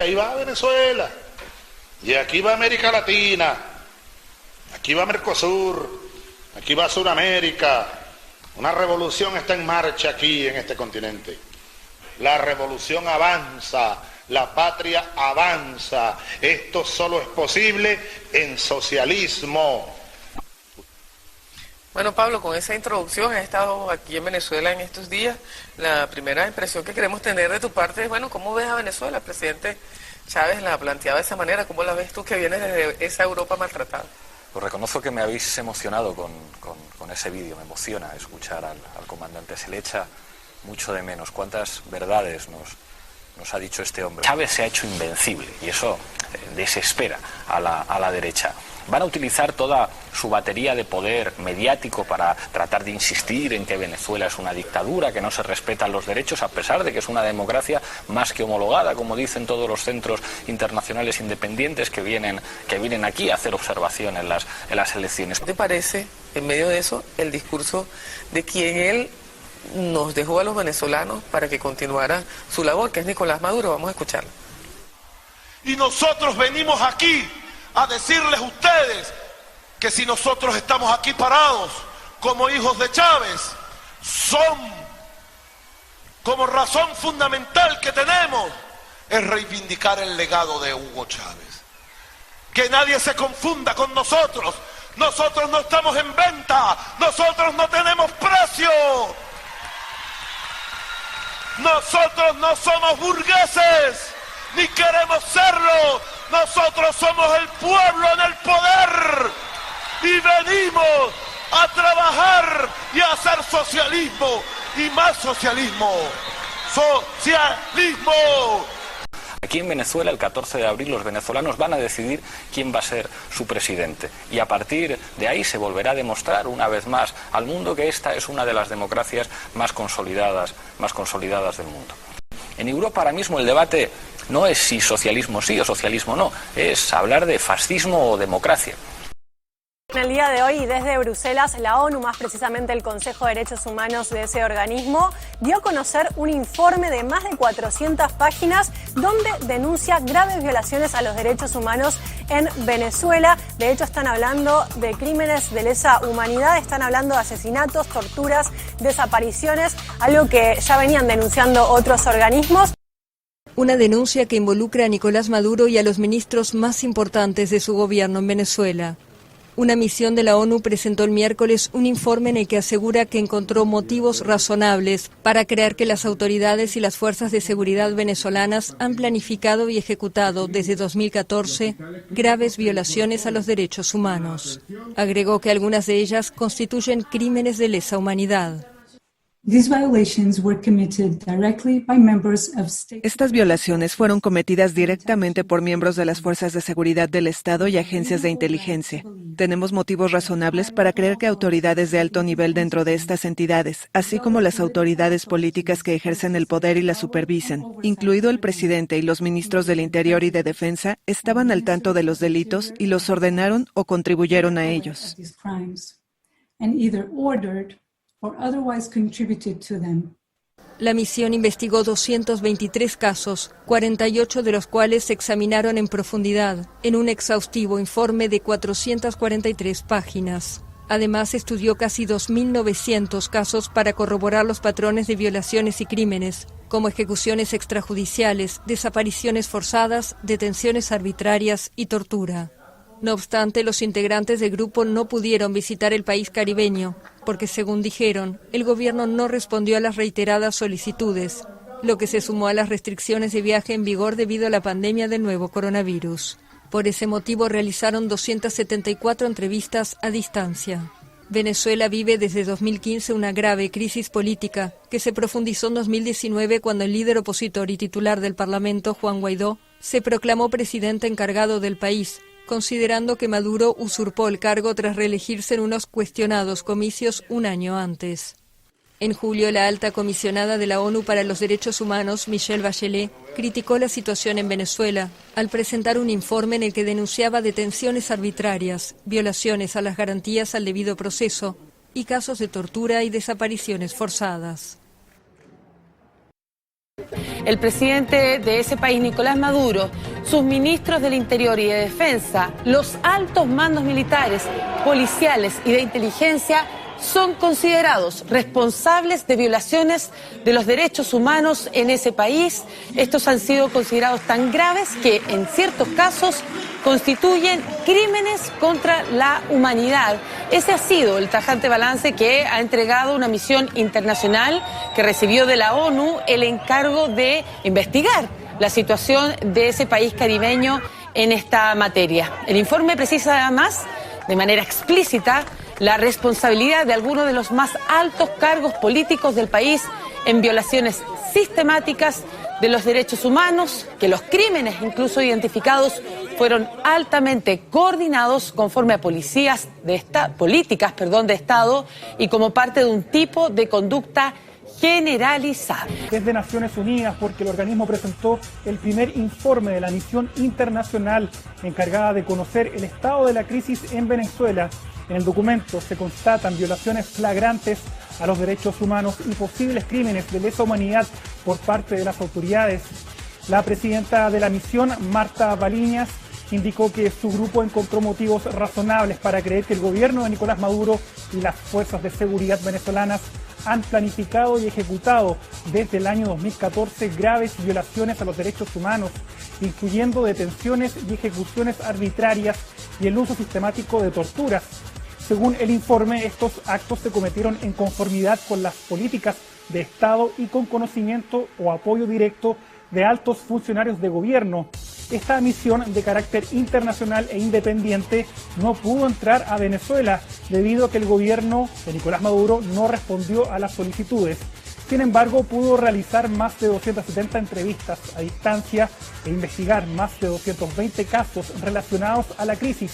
Ahí va Venezuela, y aquí va América Latina, aquí va Mercosur, aquí va Sudamérica. Una revolución está en marcha aquí en este continente. La revolución avanza, la patria avanza. Esto solo es posible en socialismo. Bueno, Pablo, con esa introducción, has estado aquí en Venezuela en estos días. La primera impresión que queremos tener de tu parte es, bueno, ¿cómo ves a Venezuela? El presidente Chávez la planteaba de esa manera. ¿Cómo la ves tú que vienes desde esa Europa maltratada? Pues reconozco que me habéis emocionado con ese vídeo. Me emociona escuchar al comandante. Se le echa mucho de menos. ¿Cuántas verdades nos ha dicho este hombre? Chávez se ha hecho invencible y eso desespera a la derecha. Van a utilizar toda su batería de poder mediático para tratar de insistir en que Venezuela es una dictadura, que no se respetan los derechos, a pesar de que es una democracia más que homologada, como dicen todos los centros internacionales independientes que vienen aquí a hacer observación en las elecciones. ¿Qué te parece, en medio de eso, el discurso de quien él nos dejó a los venezolanos para que continuara su labor, que es Nicolás Maduro? Vamos a escucharlo. Y nosotros venimos aquí a decirles a ustedes que si nosotros estamos aquí parados como hijos de Chávez, son como razón fundamental que tenemos es reivindicar el legado de Hugo Chávez. Que nadie se confunda con nosotros. Nosotros no estamos en venta, nosotros no tenemos precio. Nosotros no somos burgueses, ni queremos serlo. Nosotros somos el pueblo en el poder y venimos a trabajar y a hacer socialismo y más socialismo. ¡Socialismo! Aquí en Venezuela, el 14 de abril, los venezolanos van a decidir quién va a ser su presidente. Y a partir de ahí se volverá a demostrar una vez más al mundo que esta es una de las democracias más consolidadas del mundo. En Europa ahora mismo el debate no es si socialismo sí o socialismo no, es hablar de fascismo o democracia. En el día de hoy, desde Bruselas, la ONU, más precisamente el Consejo de Derechos Humanos de ese organismo, dio a conocer un informe de más de 400 páginas donde denuncia graves violaciones a los derechos humanos en Venezuela. De hecho, están hablando de crímenes de lesa humanidad, están hablando de asesinatos, torturas, desapariciones, algo que ya venían denunciando otros organismos. Una denuncia que involucra a Nicolás Maduro y a los ministros más importantes de su gobierno en Venezuela. Una misión de la ONU presentó el miércoles un informe en el que asegura que encontró motivos razonables para creer que las autoridades y las fuerzas de seguridad venezolanas han planificado y ejecutado desde 2014 graves violaciones a los derechos humanos. Agregó que algunas de ellas constituyen crímenes de lesa humanidad. Estas violaciones fueron cometidas directamente por miembros de las fuerzas de seguridad del Estado y agencias de inteligencia. Tenemos motivos razonables para creer que autoridades de alto nivel dentro de estas entidades, así como las autoridades políticas que ejercen el poder y la supervisan, incluido el presidente y los ministros del Interior y de Defensa, estaban al tanto de los delitos y los ordenaron o contribuyeron a ellos. La misión investigó 223 casos, 48 de los cuales se examinaron en profundidad, en un exhaustivo informe de 443 páginas. Además, estudió casi 2.900 casos para corroborar los patrones de violaciones y crímenes, como ejecuciones extrajudiciales, desapariciones forzadas, detenciones arbitrarias y tortura. No obstante, los integrantes del grupo no pudieron visitar el país caribeño, porque, según dijeron, el gobierno no respondió a las reiteradas solicitudes, lo que se sumó a las restricciones de viaje en vigor debido a la pandemia del nuevo coronavirus. Por ese motivo realizaron 274 entrevistas a distancia. Venezuela vive desde 2015 una grave crisis política que se profundizó en 2019 cuando el líder opositor y titular del Parlamento, Juan Guaidó, se proclamó presidente encargado del país, considerando que Maduro usurpó el cargo tras reelegirse en unos cuestionados comicios un año antes. En julio, la alta comisionada de la ONU para los Derechos Humanos, Michelle Bachelet, criticó la situación en Venezuela al presentar un informe en el que denunciaba detenciones arbitrarias, violaciones a las garantías al debido proceso y casos de tortura y desapariciones forzadas. el presidente de ese país, Nicolás Maduro, sus ministros del Interior y de Defensa, los altos mandos militares, policiales y de inteligencia son considerados responsables de violaciones de los derechos humanos en ese país. Estos han sido considerados tan graves que en ciertos casos constituyen crímenes contra la humanidad. Ese ha sido el tajante balance que ha entregado una misión internacional que recibió de la ONU el encargo de investigar la situación de ese país caribeño en esta materia. El informe precisa además, de manera explícita, la responsabilidad de algunos de los más altos cargos políticos del país en violaciones sistemáticas de los derechos humanos, que los crímenes incluso identificados fueron altamente coordinados conforme a políticas de Estado y como parte de un tipo de conducta generalizada. Desde Naciones Unidas, porque el organismo presentó el primer informe de la misión internacional encargada de conocer el estado de la crisis en Venezuela. En el documento se constatan violaciones flagrantes a los derechos humanos y posibles crímenes de lesa humanidad por parte de las autoridades. La presidenta de la misión, Marta Baliñas, indicó que su grupo encontró motivos razonables para creer que el gobierno de Nicolás Maduro y las fuerzas de seguridad venezolanas han planificado y ejecutado desde el año 2014 graves violaciones a los derechos humanos, incluyendo detenciones y ejecuciones arbitrarias y el uso sistemático de torturas. Según el informe, estos actos se cometieron en conformidad con las políticas de Estado y con conocimiento o apoyo directo de altos funcionarios de gobierno. Esta misión de carácter internacional e independiente no pudo entrar a Venezuela debido a que el gobierno de Nicolás Maduro no respondió a las solicitudes. Sin embargo, pudo realizar más de 270 entrevistas a distancia e investigar más de 220 casos relacionados a la crisis.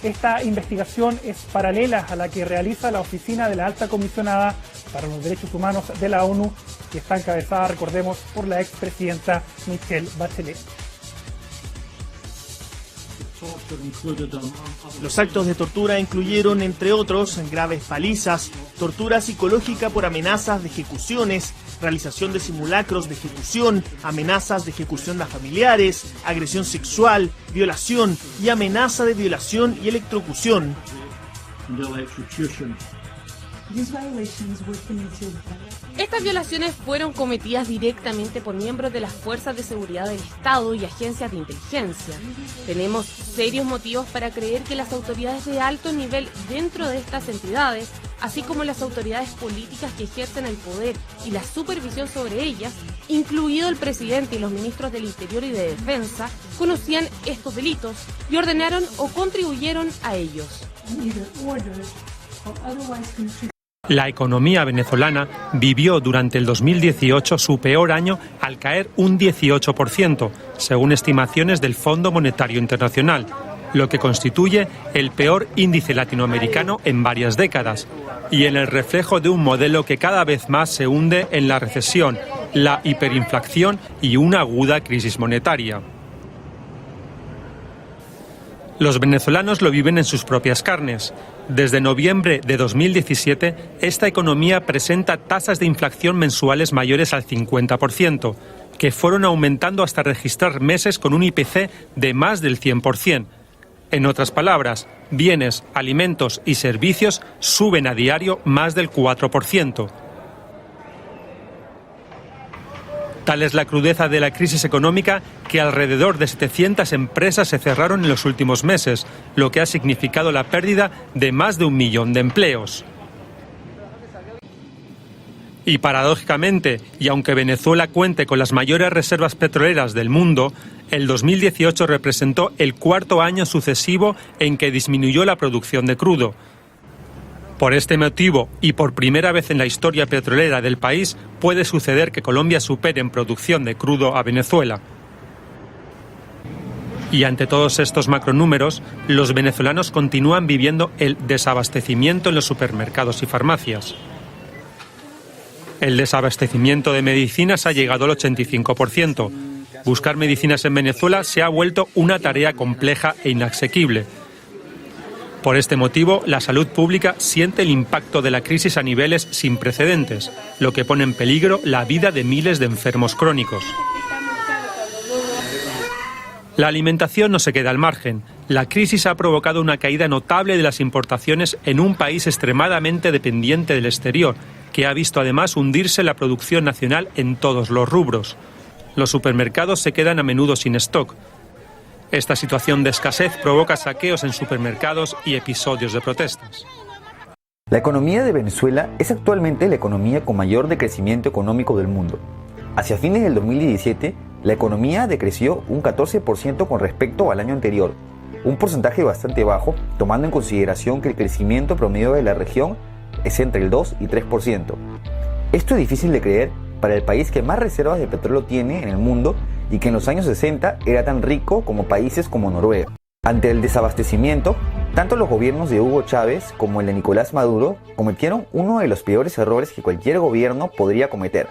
Esta investigación es paralela a la que realiza la Oficina de la Alta Comisionada para los Derechos Humanos de la ONU, que está encabezada, recordemos, por la expresidenta Michelle Bachelet. Los actos de tortura incluyeron, entre otros, graves palizas, tortura psicológica por amenazas de ejecuciones, realización de simulacros de ejecución, amenazas de ejecución a familiares, agresión sexual, violación y amenaza de violación y electrocución. Estas violaciones fueron cometidas directamente por miembros de las fuerzas de seguridad del Estado y agencias de inteligencia. Tenemos serios motivos para creer que las autoridades de alto nivel dentro de estas entidades, así como las autoridades políticas que ejercen el poder y la supervisión sobre ellas, incluido el presidente y los ministros del Interior y de Defensa, conocían estos delitos y ordenaron o contribuyeron a ellos. La economía venezolana vivió durante el 2018 su peor año al caer un 18%, según estimaciones del Fondo Monetario Internacional, lo que constituye el peor índice latinoamericano en varias décadas, y en el reflejo de un modelo que cada vez más se hunde en la recesión, la hiperinflación y una aguda crisis monetaria. Los venezolanos lo viven en sus propias carnes. Desde noviembre de 2017, esta economía presenta tasas de inflación mensuales mayores al 50%, que fueron aumentando hasta registrar meses con un IPC de más del 100%. En otras palabras, bienes, alimentos y servicios suben a diario más del 4%. Tal es la crudeza de la crisis económica que alrededor de 700 empresas se cerraron en los últimos meses, lo que ha significado la pérdida de más de 1 millón de empleos. Y paradójicamente, y aunque Venezuela cuente con las mayores reservas petroleras del mundo, el 2018 representó el cuarto año sucesivo en que disminuyó la producción de crudo. Por este motivo, y por primera vez en la historia petrolera del país, puede suceder que Colombia supere en producción de crudo a Venezuela. Y ante todos estos macronúmeros, los venezolanos continúan viviendo el desabastecimiento en los supermercados y farmacias. El desabastecimiento de medicinas ha llegado al 85%. Buscar medicinas en Venezuela se ha vuelto una tarea compleja e inasequible. Por este motivo, la salud pública siente el impacto de la crisis a niveles sin precedentes, lo que pone en peligro la vida de miles de enfermos crónicos. La alimentación no se queda al margen. La crisis ha provocado una caída notable de las importaciones en un país extremadamente dependiente del exterior, que ha visto además hundirse la producción nacional en todos los rubros. Los supermercados se quedan a menudo sin stock. Esta situación de escasez provoca saqueos en supermercados y episodios de protestas. La economía de Venezuela es actualmente la economía con mayor decrecimiento económico del mundo. Hacia fines del 2017, la economía decreció un 14% con respecto al año anterior, un porcentaje bastante bajo, tomando en consideración que el crecimiento promedio de la región es entre el 2 y 3%. Esto es difícil de creer para el país que más reservas de petróleo tiene en el mundo y que en los años 60 era tan rico como países como Noruega. Ante el desabastecimiento, tanto los gobiernos de Hugo Chávez como el de Nicolás Maduro cometieron uno de los peores errores que cualquier gobierno podría cometer: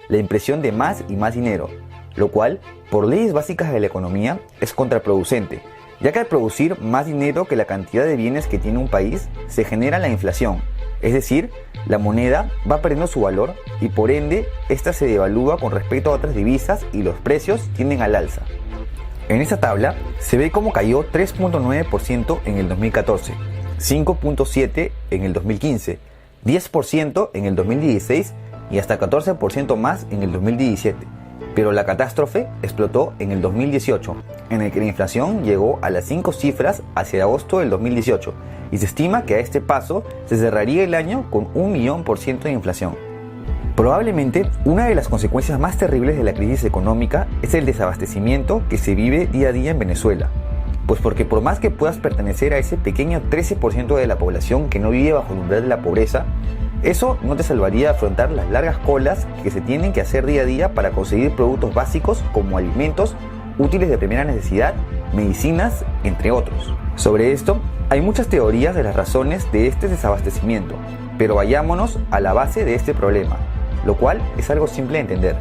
la impresión de más y más dinero, lo cual, por leyes básicas de la economía, es contraproducente, ya que al producir más dinero que la cantidad de bienes que tiene un país, se genera la inflación, es decir, la moneda va perdiendo su valor y por ende, esta se devalúa con respecto a otras divisas y los precios tienden al alza. En esta tabla se ve cómo cayó 3.9% en el 2014, 5.7% en el 2015, 10% en el 2016 y hasta 14% más en el 2017. Pero la catástrofe explotó en el 2018, en el que la inflación llegó a las 5 cifras hacia agosto del 2018 y se estima que a este paso se cerraría el año con 1.000.000% de inflación. Probablemente una de las consecuencias más terribles de la crisis económica es el desabastecimiento que se vive día a día en Venezuela. Pues porque por más que puedas pertenecer a ese pequeño 13% de la población que no vive bajo el umbral de la pobreza, eso no te salvaría de afrontar las largas colas que se tienen que hacer día a día para conseguir productos básicos como alimentos, útiles de primera necesidad, medicinas, entre otros. Sobre esto, hay muchas teorías de las razones de este desabastecimiento, pero vayámonos a la base de este problema, lo cual es algo simple de entender.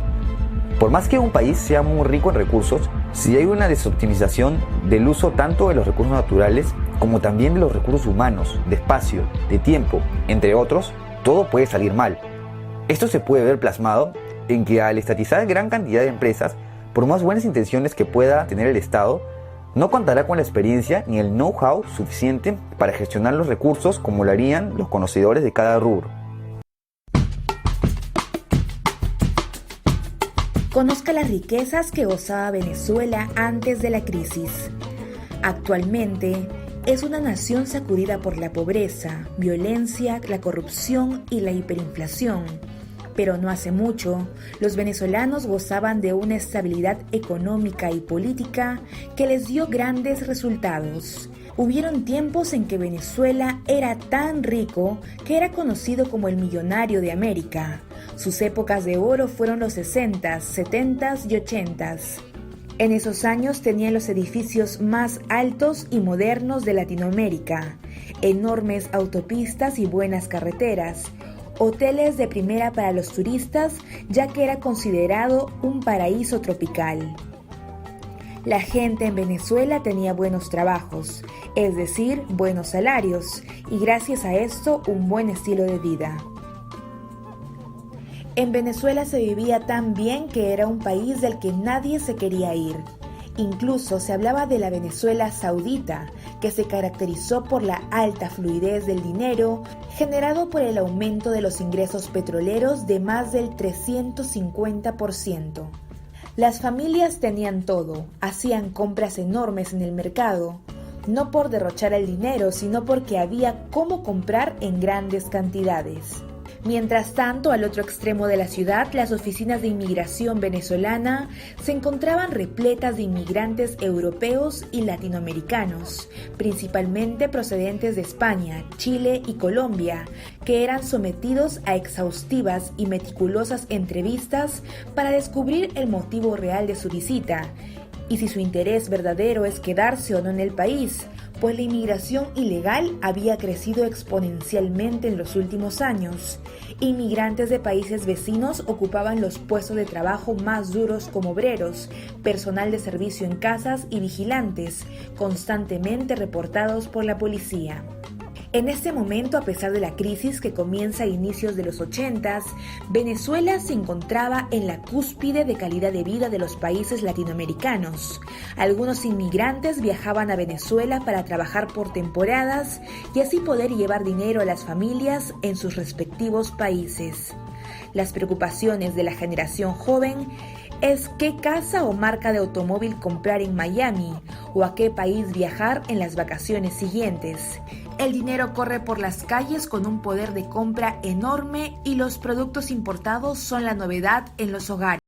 Por más que un país sea muy rico en recursos, si hay una desoptimización del uso tanto de los recursos naturales como también de los recursos humanos, de espacio, de tiempo, entre otros, todo puede salir mal. Esto se puede ver plasmado en que al estatizar gran cantidad de empresas, por más buenas intenciones que pueda tener el Estado, no contará con la experiencia ni el know-how suficiente para gestionar los recursos como lo harían los conocedores de cada rubro. Conozca las riquezas que gozaba Venezuela antes de la crisis. Actualmente, es una nación sacudida por la pobreza, violencia, la corrupción y la hiperinflación. Pero no hace mucho, los venezolanos gozaban de una estabilidad económica y política que les dio grandes resultados. Hubieron tiempos en que Venezuela era tan rico que era conocido como el millonario de América. Sus épocas de oro fueron los 60s, 70s y 80s. En esos años tenían los edificios más altos y modernos de Latinoamérica, enormes autopistas y buenas carreteras, hoteles de primera para los turistas, ya que era considerado un paraíso tropical. La gente en Venezuela tenía buenos trabajos, es decir, buenos salarios, y gracias a esto un buen estilo de vida. En Venezuela se vivía tan bien que era un país del que nadie se quería ir. Incluso se hablaba de la Venezuela saudita, que se caracterizó por la alta fluidez del dinero, generado por el aumento de los ingresos petroleros de más del 350%. Las familias tenían todo, hacían compras enormes en el mercado, no por derrochar el dinero, sino porque había cómo comprar en grandes cantidades. Mientras tanto, al otro extremo de la ciudad, las oficinas de inmigración venezolana se encontraban repletas de inmigrantes europeos y latinoamericanos, principalmente procedentes de España, Chile y Colombia, que eran sometidos a exhaustivas y meticulosas entrevistas para descubrir el motivo real de su visita y si su interés verdadero es quedarse o no en el país, pues la inmigración ilegal había crecido exponencialmente en los últimos años. Inmigrantes de países vecinos ocupaban los puestos de trabajo más duros como obreros, personal de servicio en casas y vigilantes, constantemente reportados por la policía. En este momento, a pesar de la crisis que comienza a inicios de los 80s, Venezuela se encontraba en la cúspide de calidad de vida de los países latinoamericanos. Algunos inmigrantes viajaban a Venezuela para trabajar por temporadas y así poder llevar dinero a las familias en sus respectivos países. Las preocupaciones de la generación joven es qué casa o marca de automóvil comprar en Miami o a qué país viajar en las vacaciones siguientes. El dinero corre por las calles con un poder de compra enorme y los productos importados son la novedad en los hogares.